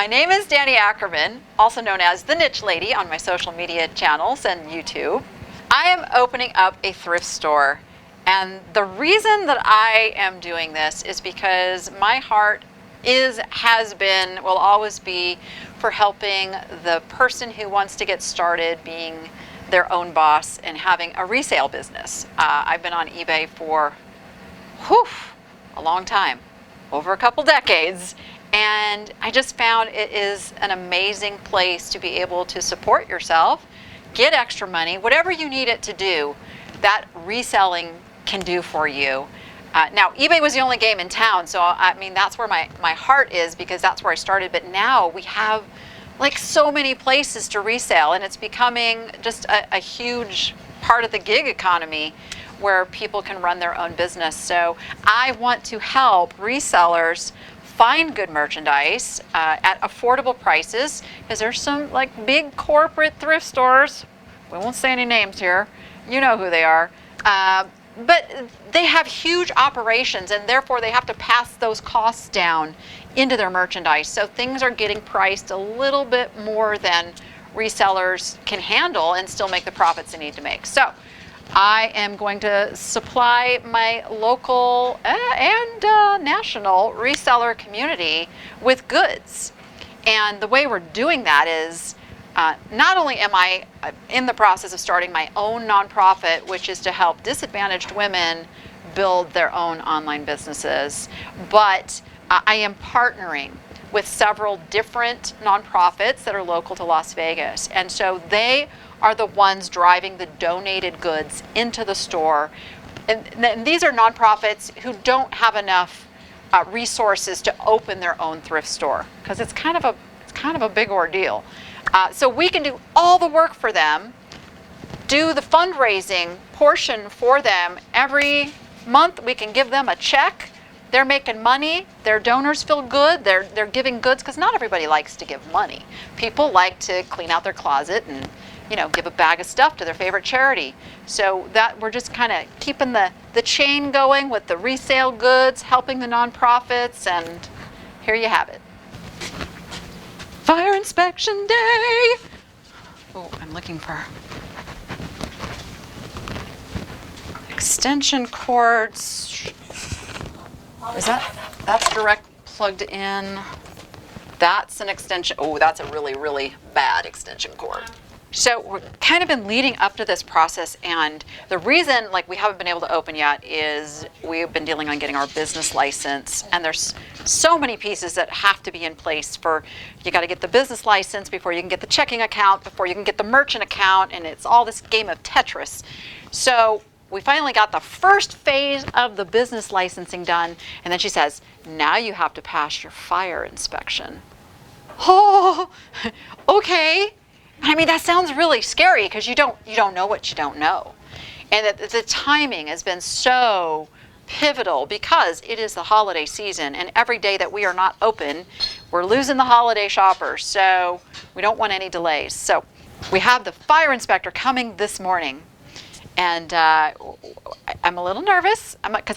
name is Danny Ackerman, also known as the Niche Lady on my social media channels and YouTube. I am opening up a thrift store, and the reason that I am doing this is because my heart has been, will always be for helping the person who wants to get started being their own boss and having a resale business. I've been on eBay for a long time, over a couple decades, and I just found it is an amazing place to be able to support yourself, get extra money, whatever you need it to do, that reselling can do for you. Now, eBay was the only game in town, so I mean, that's where my heart is, because that's where I started. But now we have like so many places to resell, and it's becoming just a huge part of the gig economy where people can run their own business. So I want to help resellers find good merchandise at affordable prices, because there's some like big corporate thrift stores, we won't say any names here, you know who they are, but they have huge operations, and therefore they have to pass those costs down into their merchandise. So things are getting priced a little bit more than resellers can handle and still make the profits they need to make. So I am going to supply my local and national reseller community with goods. And the way we're doing that is not only am I in the process of starting my own nonprofit, which is to help disadvantaged women build their own online businesses, but I am partnering with several different nonprofits that are local to Las Vegas. And so they are the ones driving the donated goods into the store. And these are nonprofits who don't have enough resources to open their own thrift store, because it's kind of a big ordeal. So we can do all the work for them, do the fundraising portion for them. Every month we can give them a check. They're making money, their donors feel good, they're giving goods, because not everybody likes to give money. People like to clean out their closet and, you know, give a bag of stuff to their favorite charity. So that we're just kind of keeping the chain going with the resale goods, helping the nonprofits, and here you have it. Fire inspection day! Oh, I'm looking for extension cords. That's direct plugged in. That's an extension. Oh, that's a really, really bad extension cord. So we've kind of been leading up to this process, and the reason like we haven't been able to open yet is we've been dealing on getting our business license, and there's so many pieces that have to be in place. For you got to get the business license before you can get the checking account, before you can get the merchant account, and it's all this game of Tetris. So we finally got the first phase of the business licensing done, and then she says, now you have to pass your fire inspection. Oh, okay. I mean, that sounds really scary, because you don't know what you don't know. And the timing has been so pivotal, because it is the holiday season, and every day that we are not open, we're losing the holiday shoppers. So we don't want any delays. So we have the fire inspector coming this morning. And I'm a little nervous, because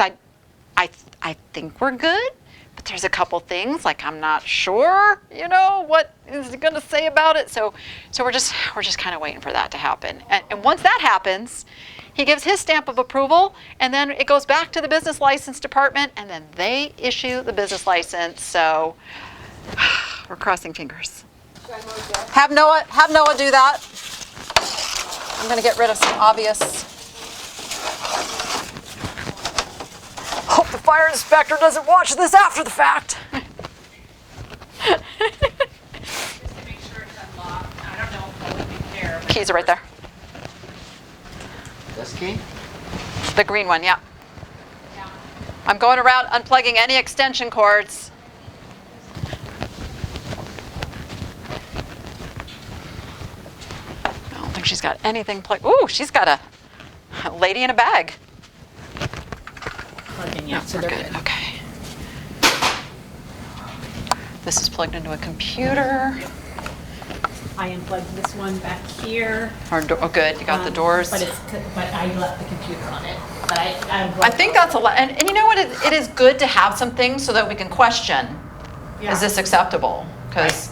I think we're good, but there's a couple things like I'm not sure, you know, what is he going to say about it. So we're just kind of waiting for that to happen. And once that happens, he gives his stamp of approval, and then it goes back to the business license department, and then they issue the business license. So we're crossing fingers. Have Noah do that. I'm going to get rid of some obvious. Hope the fire inspector doesn't watch this after the fact. Just to make sure it's unlocked. I don't know if I would care. Keys are right there. This key? The green one, yeah. I'm going around unplugging any extension cords. I don't think she's got anything plugged. Ooh, she's got a lady in a bag. Plugged in, yeah, so We're they're good. Okay. This is plugged into a computer. I unplugged this one back here. Oh, good. You got the doors. But I left the computer on it. But I think that's a lot. And you know what? It is good to have some things so that we can question, Yeah. is this acceptable? Because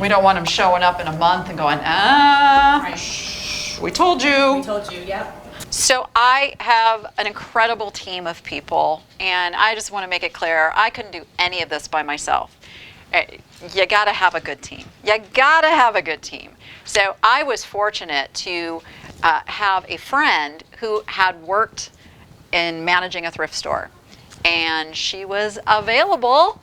We don't want them showing up in a month and going, Right. we told you. We told you, yep. So I have an incredible team of people, and I just want to make it clear, I couldn't do any of this by myself. You gotta have a good team. You gotta have a good team. So I was fortunate to have a friend who had worked in managing a thrift store, and she was available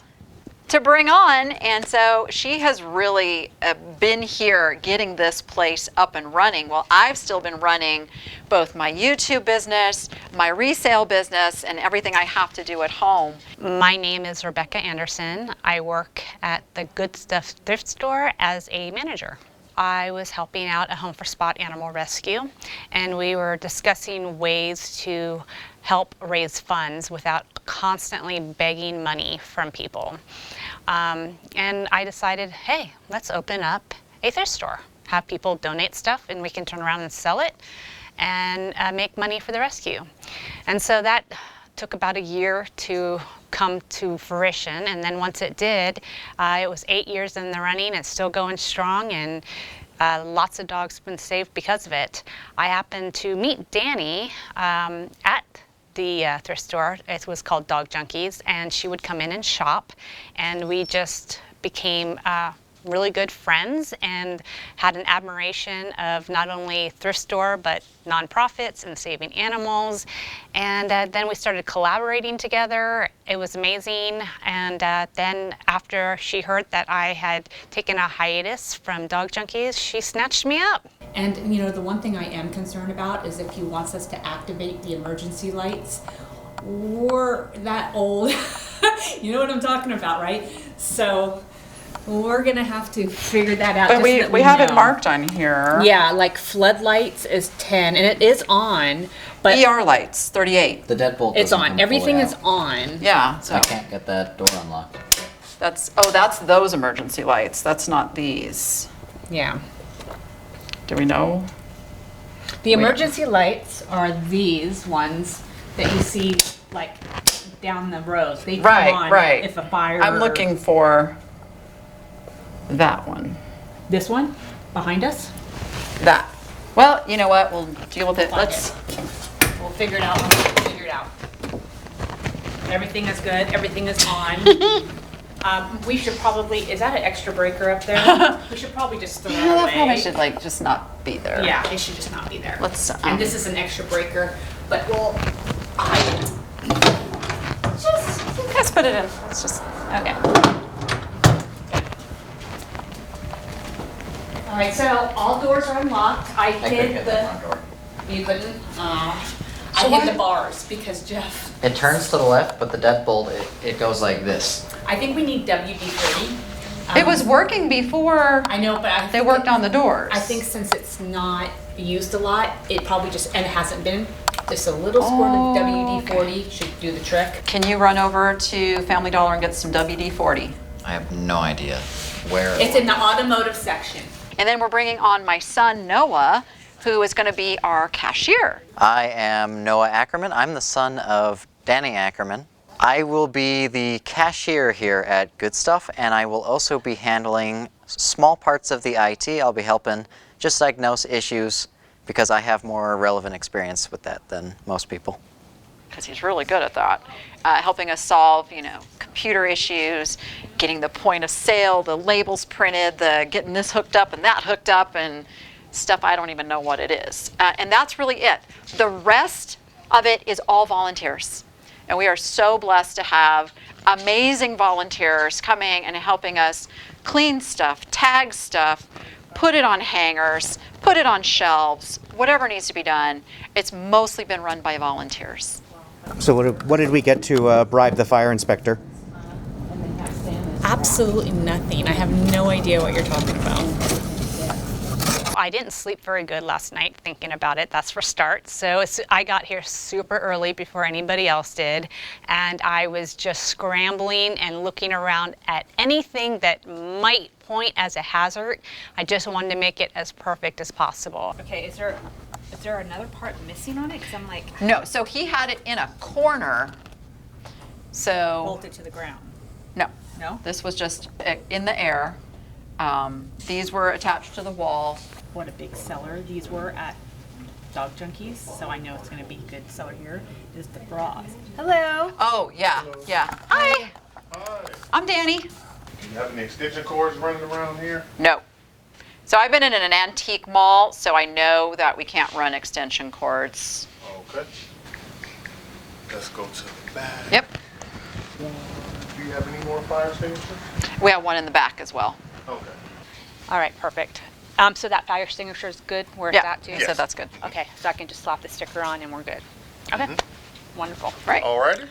to bring on, and so she has really been here getting this place up and running while I've still been running both my YouTube business, my resale business, and everything I have to do at home. My name is Rebecca Anderson. I work at the Good Stuff Thrift Store as a manager. I was helping out a Home for Spot animal rescue, and we were discussing ways to help raise funds without constantly begging money from people. And I decided, hey, let's open up a thrift store. Have people donate stuff and we can turn around and sell it and make money for the rescue. And so that took about a year to come to fruition, and then once it did, it was 8 years in the running. It's still going strong, and lots of dogs have been saved because of it. I happened to meet Danny at the thrift store. It was called Dog Junkies, and she would come in and shop, and we just became really good friends and had an admiration of not only thrift store but nonprofits and saving animals. And then we started collaborating together. It was amazing. And then after she heard that I had taken a hiatus from Dog Junkies, she snatched me up. And you know, the one thing I am concerned about is if he wants us to activate the emergency lights. We're that old. You know what I'm talking about, right? So we're gonna have to figure that out. But just we, that we have it know. marked on here. Yeah, like floodlights is 10, and it is on, but ER lights, 38. The deadbolt it's doesn't on. come Everything fully is out. on. Yeah, so I can't get that door unlocked. that's those emergency lights. That's not these. Yeah. Do we know? The emergency lights are these ones that you see like down the road. They come on Right. if a fire. I'm looking for that one. This one behind us. That. Well, you know what? We'll deal with it. Fuck Let's. We'll figure it out. We'll figure it out. Everything is good. Everything is on. We should probably. Is that an extra breaker up there? We should probably just throw it Yeah, away. that probably should just not be there. Yeah, it should just not be there. Let's, and this is an extra breaker, but we'll hide it. Let's put it in. Let's just. Okay. All right, so all doors are unlocked. I I couldn't hid get the. that front door. You couldn't? So I why- hid the bars because Jeff. It turns to the left, but the deadbolt, it goes like this. I think we need WD-40. It was working before I know, but I they think worked on the doors. I think since it's not used a lot, it probably just, and it hasn't been, just a little squirt of WD-40 should do the trick. Can you run over to Family Dollar and get some WD-40? I have no idea where. It's in the automotive section. And then we're bringing on my son Noah, who is going to be our cashier. I am Noah Ackerman. I'm the son of Danny Ackerman. I will be the cashier here at Good Stuff, and I will also be handling small parts of the IT. I'll be helping just diagnose issues because I have more relevant experience with that than most people. Because he's really good at that, helping us solve, computer issues, getting the point of sale, the labels printed, getting this hooked up and that hooked up, and stuff I don't even know what it is. And that's really it. The rest of it is all volunteers. And we are so blessed to have amazing volunteers coming and helping us clean stuff, tag stuff, put it on hangers, put it on shelves, whatever needs to be done. It's mostly been run by volunteers. So what did we get to bribe the fire inspector? Absolutely nothing. I have no idea what you're talking about. I didn't sleep very good last night thinking about it, that's for start. So I got here super early before anybody else did, and I was just scrambling and looking around at anything that might point as a hazard. I just wanted to make it as perfect as possible. Okay, is there another part missing on it? Because I'm like No, so he had it in a corner. So, bolted to the ground. no. No? This was just in the air. These were attached to the wall. What a big seller these were at Dog Junkies, so I know it's going to be a good seller here, is the bras. Hello. Oh, yeah, yeah. Hi, Hi. I'm Danny. Do you have any extension cords running around here? No. So I've been in an antique mall, so I know that we can't run extension cords. Okay. Let's go to the back. Yep. Do you have any more fire extinguishers? We have one in the back as well. Okay. All right, perfect. So that fire extinguisher is good where it's Yeah, at too? he said that's good. Okay, so I can just slap the sticker on and we're good. Okay, wonderful. Right. Alrighty.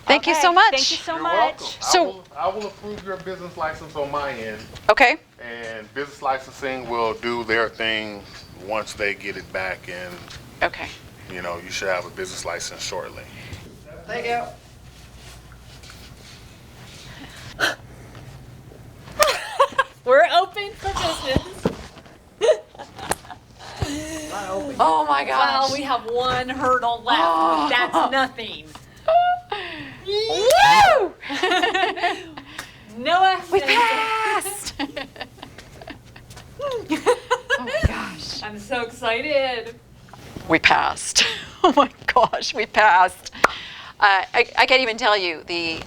Thank you Okay, so much. Thank you so You're much. welcome. So- I will approve your business license on my end, Okay. and business licensing will do their thing once they get it back, and Okay. you should have a business license shortly. Thank you. We're open for business. Oh my gosh. Well, we have one hurdle left. Oh. That's nothing. Woo! Noah, We passed. Oh my gosh. I'm so excited. We passed. Oh my gosh, we passed. I can't even tell you the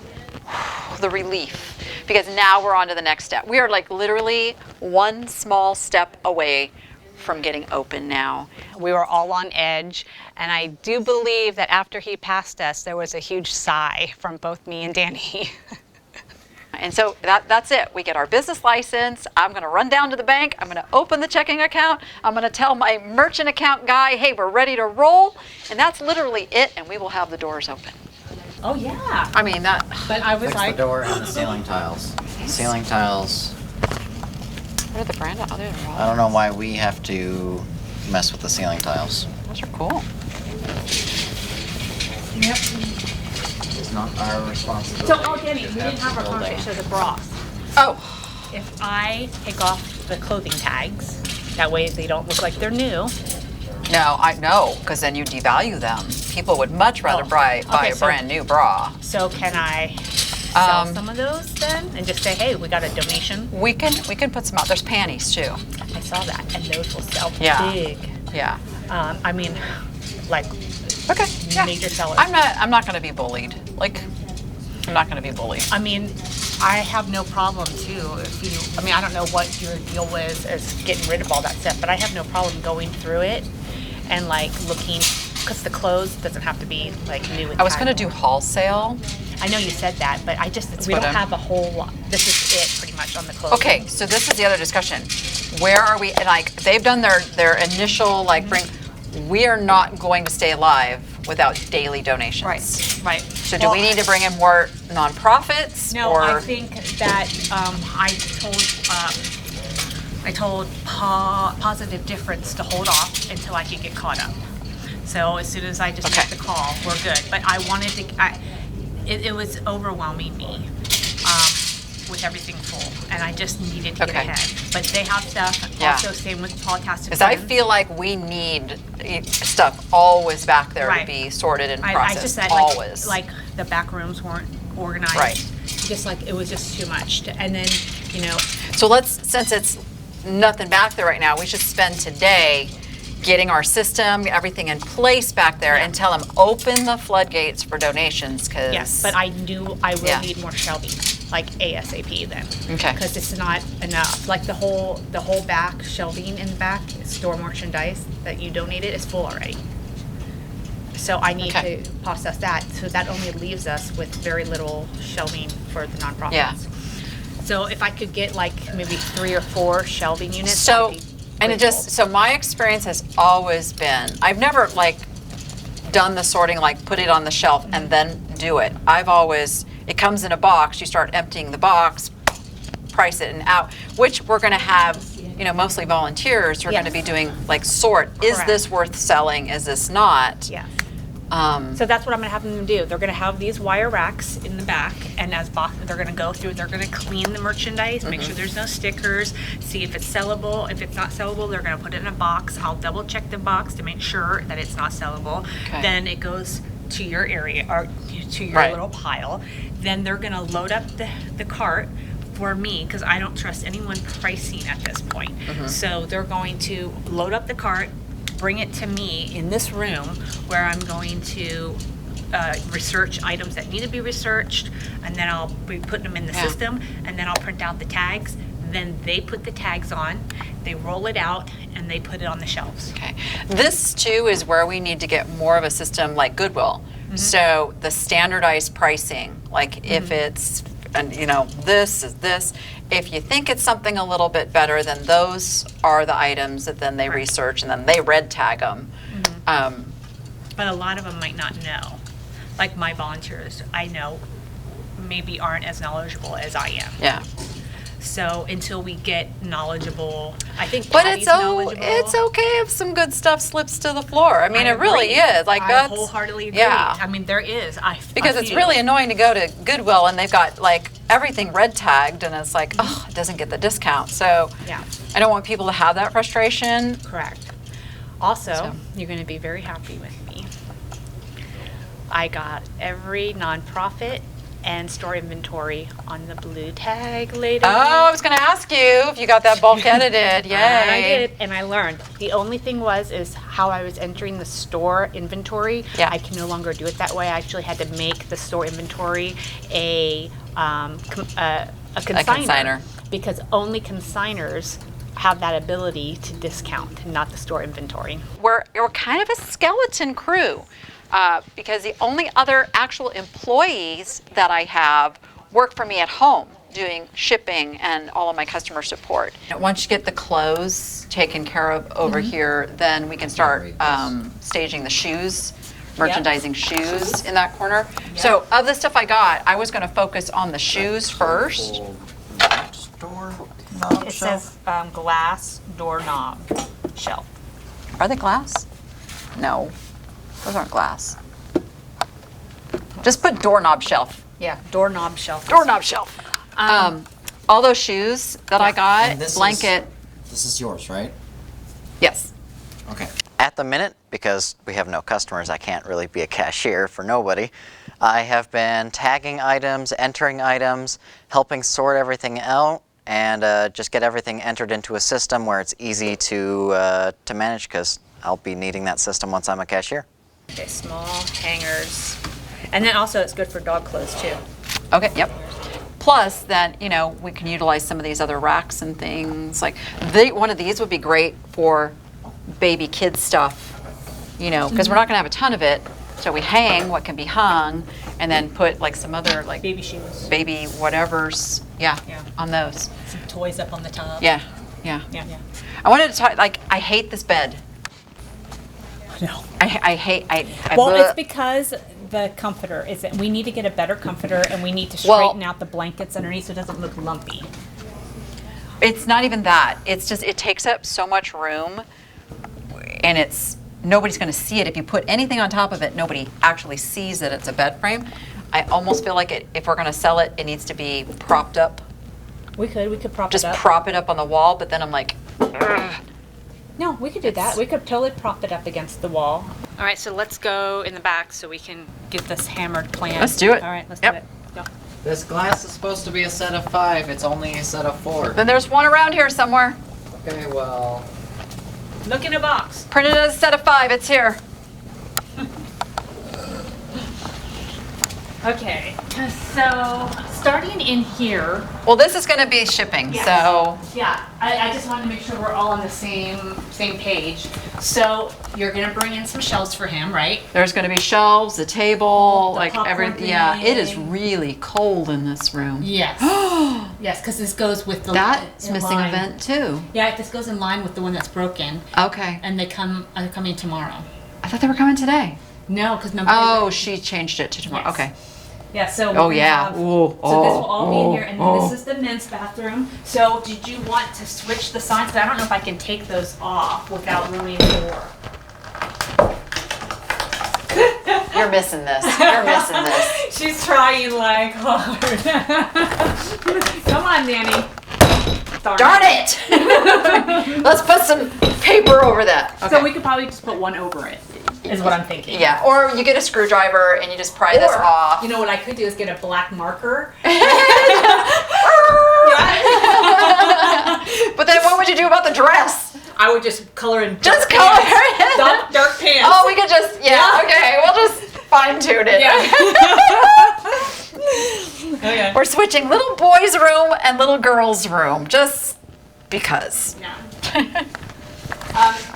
relief, because now we're on to the next step. We are like literally one small step away from getting open now. We were all on edge, and I do believe that after he passed us, there was a huge sigh from both me and Danny. And so that's it. We get our business license. I'm going to run down to the bank. I'm going to open the checking account. I'm going to tell my merchant account guy, hey, we're ready to roll. And that's literally it, and we will have the doors open. Oh yeah. I mean, that. But I was Fix the like, door and the ceiling tiles. Ceiling tiles, What are the brand? Oh, they're I don't know why we have to mess with the ceiling tiles. Those are cool. yep. It's not our responsibility. So, oh, Danny, we didn't have our conversation of the bras. Oh, If I take off the clothing tags, that way they don't look like they're new. no, I know, because then you devalue them. People would much rather Oh, buy okay, a so- brand new bra. So can I sell Um, some of those then, and just say, hey, we got a donation? We can put some out. There's panties too. I saw that, and those will sell Yeah. big. Yeah. I mean, like Okay. Yeah. major sellers. I'm not going to be bullied. Like, I'm not going to be bullied. I mean, I have no problem too. If you, I mean, I don't know what your deal was as getting rid of all that stuff, but I have no problem going through it and like looking, because the clothes doesn't have to be like new. I was going to do haul sale. I know you said that, but I just we what don't I'm- have a whole lot. This is it pretty much on the clothes. Okay, so this is the other discussion. Where are we? And like, they've done their initial like bring. We are not going to stay alive without daily donations. Right. So do we need to bring in more nonprofits? No, or I think that I told Positive Difference to hold off until I could get caught up. So as soon as I just Okay. make the call, we're good. But I wanted to. It was overwhelming me with everything full, and I just needed to get Okay. ahead. But they have stuff. Yeah. Also, same with Podcast. because I feel like we need stuff always back there to Right. be sorted and I processed. just said always. like the back rooms weren't organized. Right. Just like it was just too much. And then So since it's nothing back there right now, we should spend today getting our system, everything in place back there, and tell them open the floodgates for donations. Because yes, but I knew I will Yeah. need more shelving, like ASAP then. Okay. Because it's not enough. Like the whole back shelving in the back, store merchandise that you donated is full already. So I need Okay. to process that. So that only leaves us with very little shelving for the nonprofits. Yeah. So if I could get like maybe 3 or 4 shelving units. So, I'd be and it grateful. just, so my experience has always been, I've never like done the sorting, like put it on the shelf and then do it. I've always, it comes in a box, you start emptying the box, price it and out, which we're gonna have, mostly volunteers who are gonna Yes. be doing like sort, is Correct. this worth selling, is this not? Yeah. So that's what I'm gonna have them do. They're gonna have these wire racks in the back, and as they're gonna go through, they're gonna clean the merchandise, make sure there's no stickers, see if it's sellable. If it's not sellable, they're gonna put it in a box. I'll double check the box to make sure that it's not sellable. Okay. Then it goes to your area or to your Right. little pile. Then they're gonna load up the cart for me, because I don't trust anyone pricing at this point. So they're going to load up the cart, bring it to me in this room where I'm going to research items that need to be researched, and then I'll be putting them in the system, and then I'll print out the tags. Then they put the tags on, they roll it out, and they put it on the shelves. Okay. This too is where we need to get more of a system like Goodwill. So the standardized pricing, like if it's, and you know, this is this. If you think it's something a little bit better, then those are the items that then they research and then they red tag them. But a lot of them might not know. Like my volunteers, I know maybe aren't as knowledgeable as I am. Yeah. So until we get knowledgeable, I think But Patty's it's knowledgeable. it's okay if some good stuff slips to the floor. I mean, it really is. Like I that's wholeheartedly agree. Yeah. I mean, there is. Because it's really annoying to go to Goodwill and they've got like everything red tagged and it's like, oh, it doesn't get the discount. So Yeah. I don't want people to have that frustration. Correct. Also, So. you're going to be very happy with me. I got every nonprofit and store inventory on the blue tag later. Oh, I was going to ask you if you got that bulk edited. Yay. I did, and I learned. The only thing is how I was entering the store inventory. Yeah. I can no longer do it that way. I actually had to make the store inventory a consigner. consigner. Because only consigners have that ability to discount, not the store inventory. We're kind of a skeleton crew because the only other actual employees that I have work for me at home doing shipping and all of my customer support. Once you get the clothes taken care of over here, then we can start staging the shoes, merchandising shoes in that corner. So of the stuff I got, I was going to focus on the shoes first. It says glass doorknob shelf. Are they glass? No, those aren't glass. Just put doorknob shelf. Yeah, doorknob shelf. Doorknob shelf. All those shoes that I got, And this blanket. This is yours, right? Yes. Okay. At the minute, because we have no customers, I can't really be a cashier for nobody. I have been tagging items, entering items, helping sort everything out, and just get everything entered into a system where it's easy to manage, because I'll be needing that system once I'm a cashier. Okay, small hangers. And then also it's good for dog clothes too. Okay, yep. Plus then, you know, we can utilize some of these other racks and things. Like one of these would be great for baby kid stuff, you know, because we're not going to have a ton of it. So we hang what can be hung and then put like some other like Baby shoes. baby whatever's, Yeah. on those. Some toys up on the top. Yeah. I wanted to talk, like, I hate this bed. No. I hate, Well, bleh. it's because the comforter is. We need to get a better comforter, and we need to Well- straighten out the blankets underneath so it doesn't look lumpy. It's not even that. It's just, it takes up so much room and nobody's going to see it. If you put anything on top of it, nobody actually sees that it's a bed frame. I almost feel like if we're going to sell it, it needs to be propped up. We could prop Just it up. prop it up on the wall, but then I'm like, ugh. No, we could do that. We could totally prop it up against the wall. All right, so let's go in the back so we can Get this hammered plan. Let's do it. All right, let's Yep. do it. Go. This glass is supposed to be a set of 5. It's only a set of 4. Then there's one around here somewhere. Okay, well, look in a box. Printed as a set of 5. It's here. Okay, so starting in here, Well, this is going to be shipping, Yes. so yeah, I just wanted to make sure we're all on the same page. So you're gonna bring in some shelves for him, right? there's going to be shelves, a table, The like popcorn everything. Yeah, it is thing. really cold in this room. Yes. Yes, because this goes with the That's in missing a line. vent too. Yeah, this goes in line with the one that's broken, Okay. and are coming tomorrow. I thought they were coming today. No, because nobody. Oh, she changed it to tomorrow. Yes. Okay. Yeah, so Oh, we're gonna yeah. have- Ooh, so this will all be in oh, here, and then this is the men's bathroom. So did you want to switch the signs? But I don't know if I can take those off without ruining the door. You're missing this. You're missing this. She's trying like hard. Come on, Nanny. Darn it! Let's put some paper over that. Okay. So we could probably just put one over it, is what I'm thinking. Yeah, or you get a screwdriver and you just pry this Or, off. you know what I could do is get a black marker. But then what would you do about the dress? I would just color in Just dark color pants. it. Dark pants. Oh, we could just, okay, we'll just fine tune it. Yeah. Okay. We're switching little boy's room and little girl's room, just because. Yeah.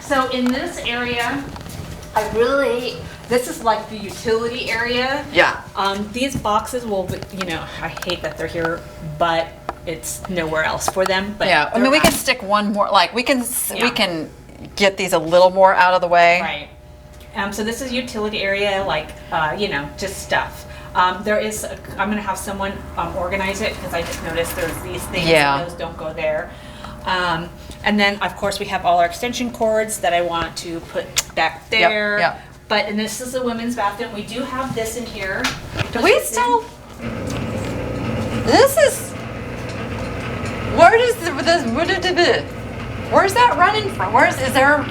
So in this area, this is like the utility area. Yeah. These boxes will, I hate that they're here, but it's nowhere else for them. But Yeah, I mean, we can stick one more, like, we can Yeah. get these a little more out of the way. Right. So this is utility area, like, just stuff. I'm going to have someone organize it because I just noticed there's these things Yeah. and those don't go there. And then, of course, we have all our extension cords that I want to put back there. yep. And this is the women's bathroom. We do have this in here. Do we still? This is. Where's that running from? Is there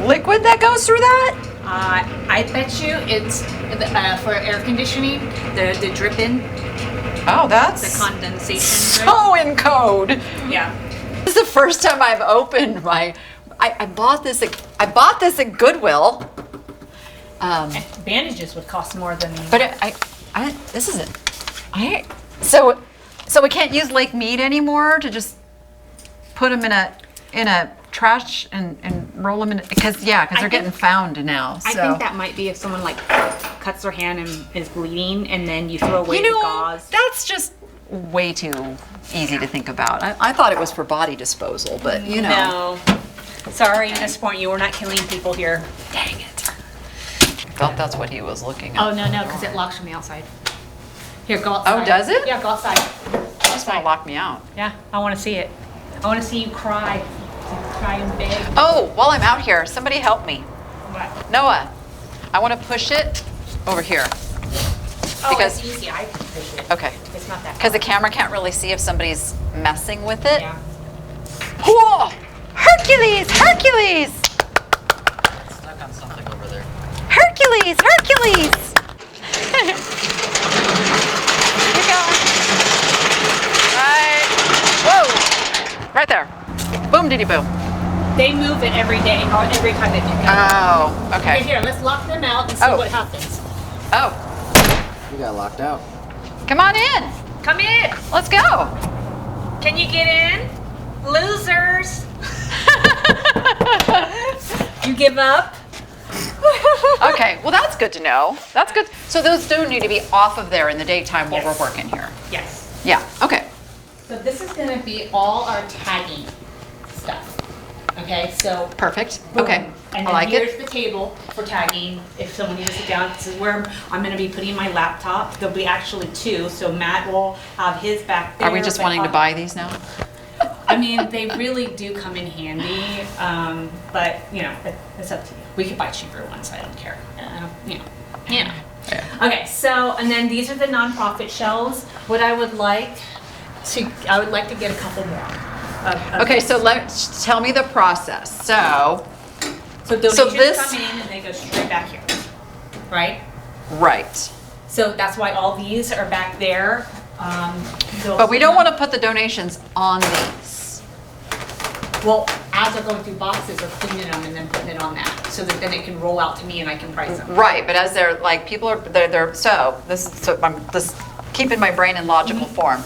liquid that goes through that? I bet you it's for air conditioning, the drip-in, Oh, that's the condensation drip. so in code. Yeah. This is the first time I've opened my. I bought this at Goodwill. Bandages would cost more than. But this is it. So we can't use Lake Mead anymore to just put them in a trash and roll them in because they're getting found now. So I think that might be if someone like cuts their hand and is bleeding, and then you throw away you know the gauze. that's just way too easy to think about. I thought it was for body disposal, but No. Sorry to disappoint you. We're not killing people here. dang it. I thought that's what he was looking at. Oh no, because it locks from the outside. Here, go outside. Oh, does it? Yeah, go outside. You just want to lock me out. Yeah, I want to see it. I want to see you cry. Cry and beg. Oh, while I'm out here, somebody help me. What? Noah, I want to push it over here. Oh, Because- it's easy. I can push it. Okay. It's not that. Because the camera can't really see if somebody's messing with it. Yeah. Whoa! Hercules! Hercules! Stuck on something over there. Hercules! Hercules! Keep going. Right. Whoa! Right there. Boom diddy boom. They move it every day, or every time they pick it up. Oh, Okay, okay. here, let's lock them out and see Oh. what happens. Oh, You got locked out. come on in. Come in. Let's go. Can you get in? Losers. You give up? Okay, well that's good to know. That's good. So those do need to be off of there in the daytime while Yes. we're working here. Yes. Yeah, okay. So this is going to be all our tagging stuff. Okay, so. Perfect. boom. Okay. And I then like here's it. the table for tagging. If someone needs to sit down, this is where I'm going to be putting my laptop. There'll be actually two, so Matt will have his back there. Are we just but wanting to buy these now? I mean, they really do come in handy, but it's up to you. We could buy cheaper ones. I don't care. Yeah. Okay. So, and then these are the nonprofit shelves. What I would like to get a couple more. Okay, so tell me the process. So donations this- come in and they go straight back here, right? right. So that's why all these are back there. But we don't want to put the donations on these. Well, as they're going through boxes, they're cleaning them and then putting it on that, so that then it can roll out to me and I can price them. Right, but as they're like people are they're so I'm just keeping my brain in logical form.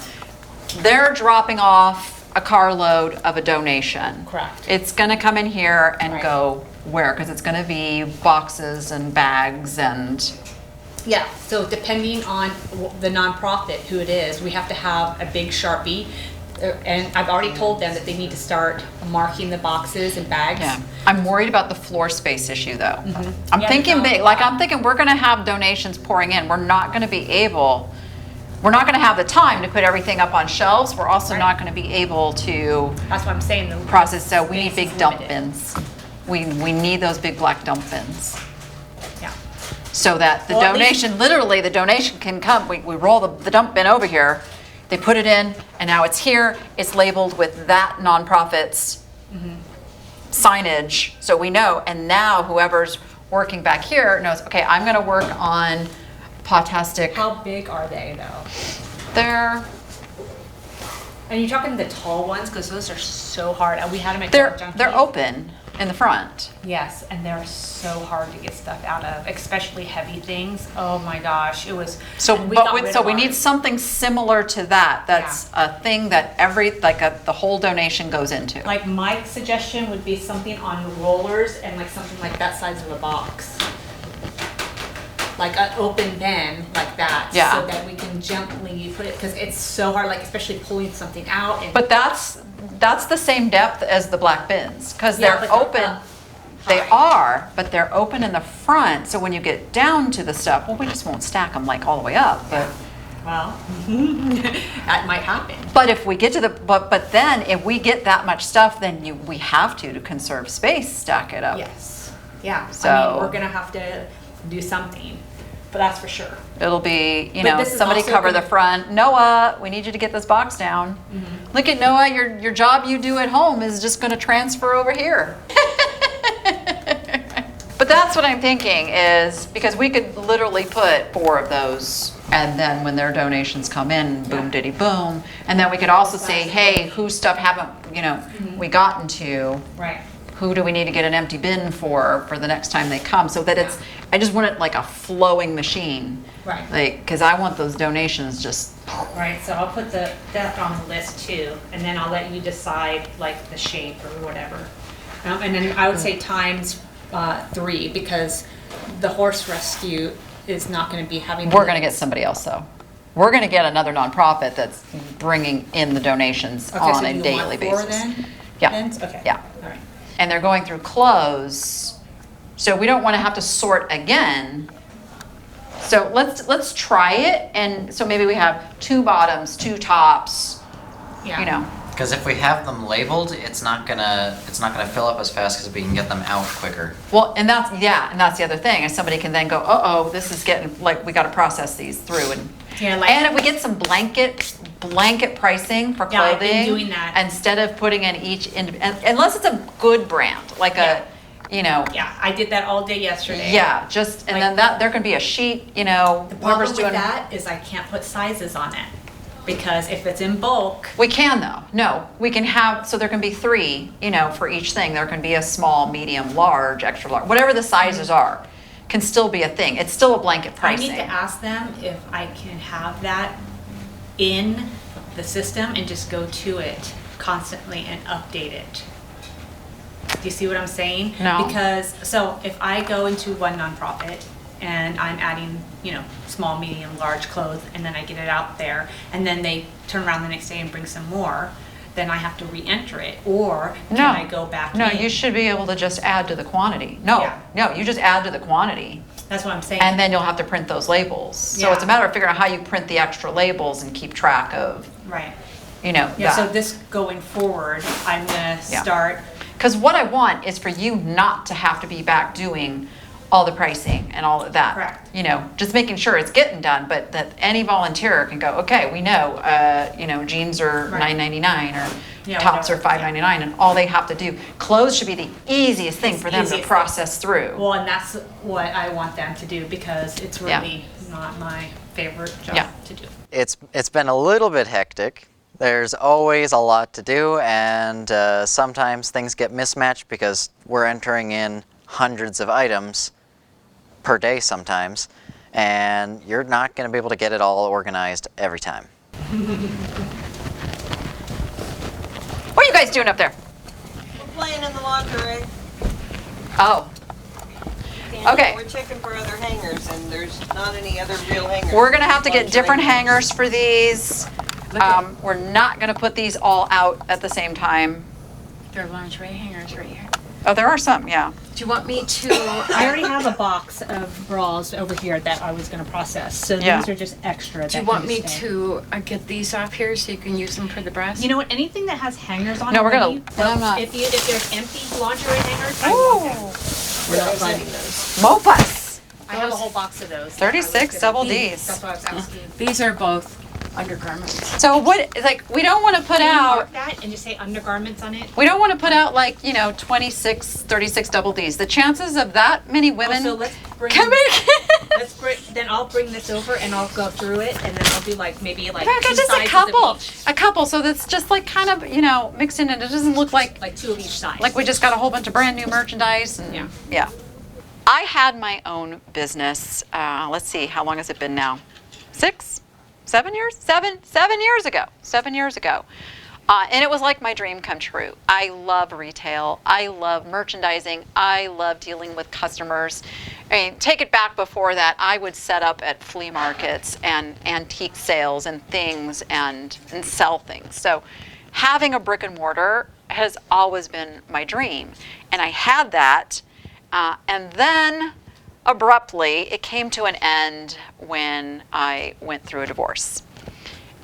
They're dropping off a carload of a donation. Correct. It's going to come in here and Right. go where? Because it's going to be boxes and bags and. Yeah, so depending on the nonprofit, who it is, we have to have a big Sharpie. And I've already told them that they need to start marking the boxes and bags. Yeah, I'm worried about the floor space issue though. I'm Yeah, thinking no. big, like I'm thinking we're gonna have donations pouring in. We're not gonna have the time to put everything up on shelves. We're also not gonna be able to That's what I'm saying. The process, so we need space big is dump limited. bins. We need those big black dump bins. Yeah. So that the Well, at least- donation, literally the donation can come, we roll the dump bin over here, they put it in, and now it's here, it's labeled with that nonprofit's signage, so we know, and now whoever's working back here knows, okay, I'm gonna work on Potastic. How big are they though? They're, And you're talking the tall ones, because those are so hard. We had them at They're Dollar Junkie. they're open in the front. Yes, and they're so hard to get stuff out of, especially heavy things. Oh my gosh, it was. So, and but got we, rid so of we need ours. something similar to that. That's a thing that the whole donation goes into. Like my suggestion would be something on rollers and like something like that size of a box. Like an open bin like that. Yeah. So that we can gently put it, because it's so hard, like especially pulling something out. And But that's the same depth as the black bins, because Yeah, they're but they're open. up They high. are, but they're open in the front. So when you get down to the stuff, well, we just won't stack them like all the way up. well, that might happen. But if we get to the but then if we get that much stuff, then we have to conserve space, stack it up. Yes. Yeah. I So- mean, we're gonna have to do something, but that's for sure. It'll be, you But know, this is somebody also cover the gonna- front. Noah, we need you to get this box down. Look at Noah, your job you do at home is just going to transfer over here. But that's what I'm thinking is, because we could literally put 4 of those, and then when their donations come in, boom diddy boom. And then we could also say, hey, whose stuff haven't, we gotten to? Right. Who do we need to get an empty bin for the next time they come? So that it's, I just want it like a flowing machine. Right. Like, because I want those donations just, Right, so I'll put that on the list too, and then I'll let you decide like the shape or whatever. And then I would say times 3, because the horse rescue is not gonna be having. we're going to get somebody else though. We're going to get another nonprofit that's bringing in the donations Okay, so on a you daily want 4 basis. then? Yeah. Bins? Okay. Yeah. All right. And they're going through clothes, so we don't want to have to sort again. So let's try it, and so maybe we have 2 bottoms, 2 tops, Yeah. Because if we have them labeled, it's not gonna fill up as fast because we can get them out quicker. Well, and that's the other thing, is somebody can then go, uh-oh, this is getting, like, we got to process these through, and Yeah, like- and if we get some blanket pricing for Yeah, I've clothing, been doing that. instead of putting in each, unless it's a good brand, like Yeah. Yeah, I did that all day yesterday. yeah, just, and then Like- there can be a sheet, The whoever's problem with doing. that is I can't put sizes on it, because if it's in bulk, We can though. No, we can have, so there can be 3, for each thing. There can be a small, medium, large, extra large, whatever the sizes are, can still be a thing. It's still a blanket I pricing. need to ask them if I can have that in the system and just go to it constantly and update it. Do you see what I'm saying? No. Because, so if I go into one nonprofit and I'm adding, small, medium, large clothes, and then I get it out there, and then they turn around the next day and bring some more, then I have to re-enter it, or can No. I go back in? No, you should be able to just add to the quantity. Yeah. No, you just add to the quantity, That's what I'm saying. and then you'll have to print those labels. So Yeah. it's a matter of figuring out how you print the extra labels and keep track of, Right. Yeah, that. so this going forward, I'm gonna Yeah. start. Because what I want is for you not to have to be back doing all the pricing and all of that. Correct. Just making sure it's getting done, but that any volunteer can go, okay, we know, jeans are Right. $9.99 or Yeah, tops are whatever, yeah. $5.99, and all they have to do, clothes should be the easiest thing It's for them to easiest. process through. Well, and that's what I want them to do, because it's Yeah. really not my favorite job Yeah. to do. It's been a little bit hectic. There's always a lot to do, and sometimes things get mismatched because we're entering in hundreds of items per day sometimes, and you're not going to be able to get it all organized every time. What are you guys doing up there? We're playing in the lingerie. Oh, And Okay. We're checking for other hangers, and there's not any other real hangers. we're gonna have to get different Lingerie. hangers for these. We're not gonna put these all out at the same time. There are lingerie hangers right here. Oh, there are some, yeah. Do you want me to? I already have a box of bras over here that I was gonna process, so Yeah. these are just extra. Do you want me to get these off here so you can use them for the breast? You know what, anything that has hangers on it. No, we're gonna- already, I'm not- If there's empty lingerie hangers, I want them. We're not finding those. Mopus, I have a whole box of those. 36 double Ds. That's what I was asking. These are both undergarments. So what, we don't wanna put Can you out, mark that and just say undergarments on it? we don't wanna put out 26, 36 double Ds. The chances of that many Oh, so women, let's bring. Come here. Let's bring. Then I'll bring this over and I'll go through it, and then I'll do like maybe like Okay, two just a sizes couple. of each, A couple, so that's just like kind of, mixed in, and it doesn't look like like 2 of each size. we just got a whole bunch of brand new merchandise. And, Yeah. Yeah. I had my own business. Let's see, how long has it been now? 6, 7 years? 7 years ago. 7 years ago. And it was like my dream come true. I love retail. I love merchandising. I love dealing with customers. I mean, take it back before that, I would set up at flea markets and antique sales and things and sell things. So having a brick and mortar has always been my dream. And I had that. And then abruptly, it came to an end when I went through a divorce.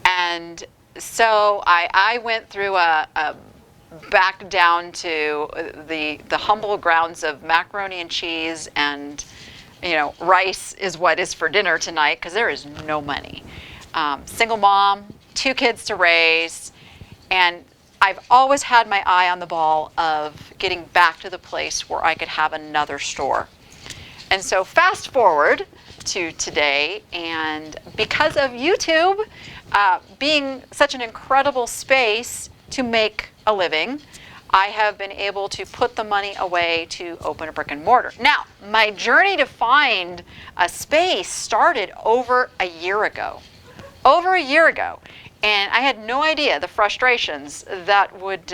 And so I went through a back down to the humble grounds of macaroni and cheese and, rice is what is for dinner tonight because there is no money. Single mom, 2 kids to raise, and I've always had my eye on the ball of getting back to the place where I could have another store. And so fast forward to today, and because of YouTube being such an incredible space to make a living, I have been able to put the money away to open a brick and mortar. Now, my journey to find a space started over a year ago. Over a year ago. And I had no idea the frustrations that would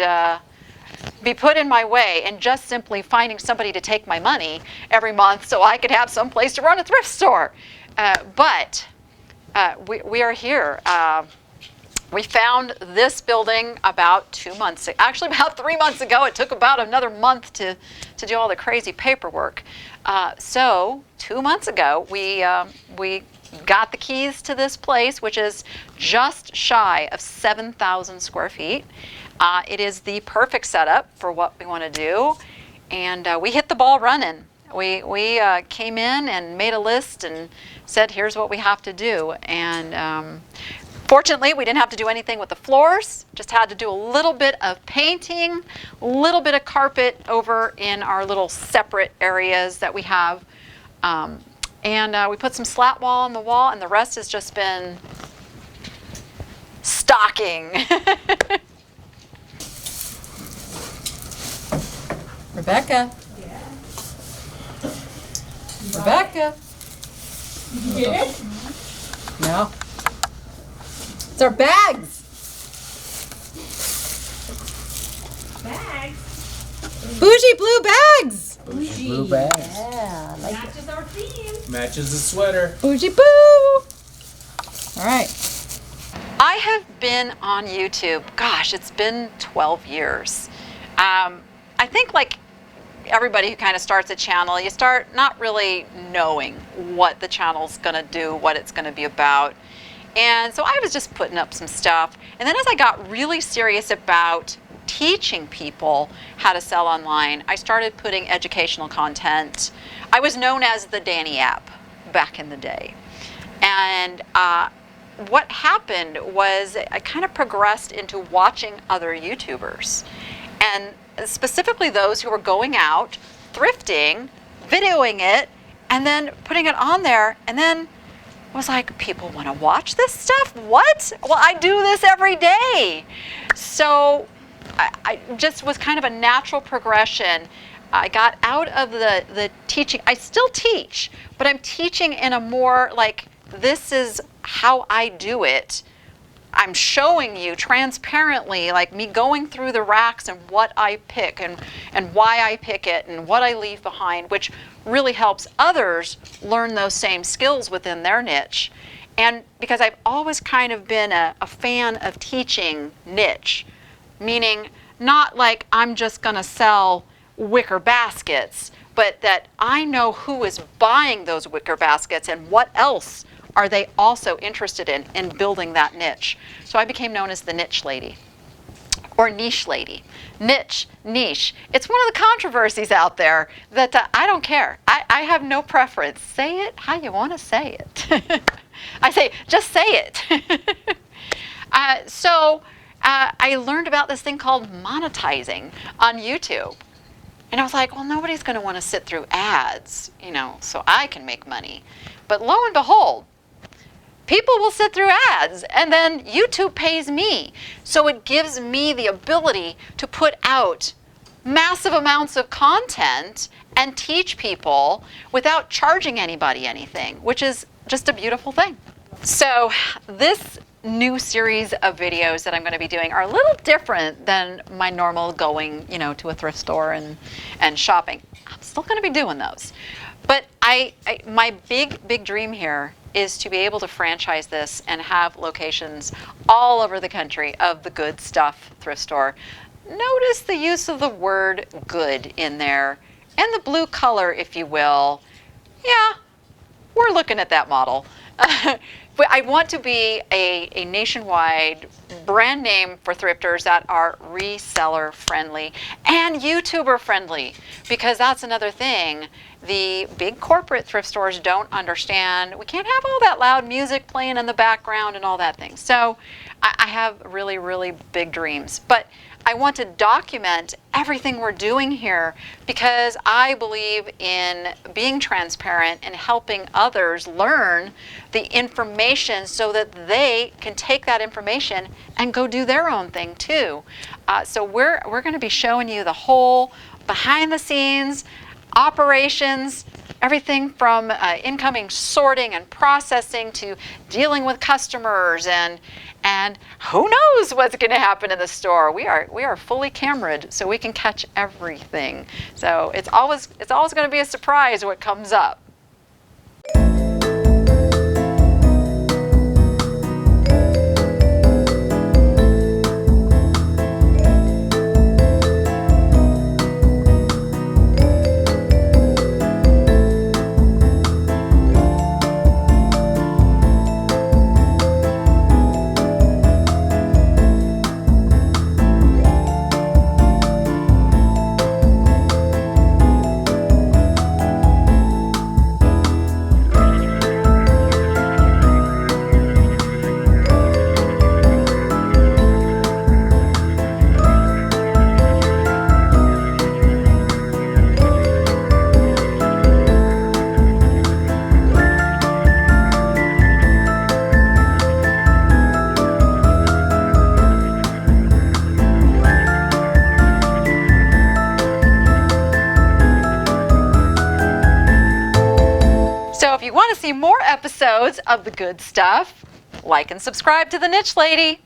be put in my way, and just simply finding somebody to take my money every month so I could have some place to run a thrift store. But we are here. We found this building about 2 months ago, actually about 3 months ago. It took about another month to do all the crazy paperwork. So 2 months ago, we got the keys to this place, which is just shy of 7,000 square feet. It is the perfect setup for what we want to do, and we hit the ball running. We came in and made a list and said, here's what we have to do. And fortunately, we didn't have to do anything with the floors, just had to do a little bit of painting, a little bit of carpet over in our little separate areas that we have. And we put some slat wall on the wall, and the rest has just been stocking. Rebecca. Yeah. Rebecca. You get it? No. It's our bags. Bags. Bougie blue bags. Bougie blue bags. Yeah, like Matches our theme. Matches the sweater. bougie boo. All right. I have been on YouTube. Gosh, it's been 12 years. I think like everybody who kind of starts a channel, you start not really knowing what the channel's gonna do, what it's gonna be about. And so I was just putting up some stuff. And then as I got really serious about teaching people how to sell online, I started putting educational content. I was known as the Danny app back in the day. And what happened was I kind of progressed into watching other YouTubers, and specifically those who were going out, thrifting, videoing it, and then putting it on there, and then was like, people want to watch this stuff? What? Well, I do this every day. So I just was kind of a natural progression. I got out of the teaching. I still teach, but I'm teaching in a more like, this is how I do it. I'm showing you transparently, like me going through the racks and what I pick and why I pick it and what I leave behind, which really helps others learn those same skills within their niche. And because I've always kind of been a fan of teaching niche, meaning not like I'm just gonna sell wicker baskets, but that I know who is buying those wicker baskets and what else are they also interested in building that niche. So I became known as the niche lady or niche lady. Niche, niche. It's one of the controversies out there that I don't care. I have no preference. Say it how you want to say it. I say, just say it. So I learned about this thing called monetizing on YouTube. And I was like, well, nobody's going to want to sit through ads, so I can make money. But lo and behold, people will sit through ads, and then YouTube pays me. So it gives me the ability to put out massive amounts of content and teach people without charging anybody anything, which is just a beautiful thing. So this new series of videos that I'm going to be doing are a little different than my normal going, to a thrift store and shopping. I'm still going to be doing those. But my big dream here is to be able to franchise this and have locations all over the country of the Good Stuff Thrift Store. Notice the use of the word good in there and the blue color, if you will. Yeah, we're looking at that model. But I want to be a nationwide brand name for thrifters that are reseller friendly and YouTuber friendly, because that's another thing the big corporate thrift stores don't understand. We can't have all that loud music playing in the background and all that thing. So I have really, really big dreams. But I want to document everything we're doing here because I believe in being transparent and helping others learn the information so that they can take that information and go do their own thing too. So we're going to be showing you the whole behind the scenes operations, everything from incoming sorting and processing to dealing with customers and who knows what's going to happen in the store. We are fully cameraed, so we can catch everything. So it's always going to be a surprise what comes up. So if you want to see more episodes of The Good Stuff, like and subscribe to The Niche Lady.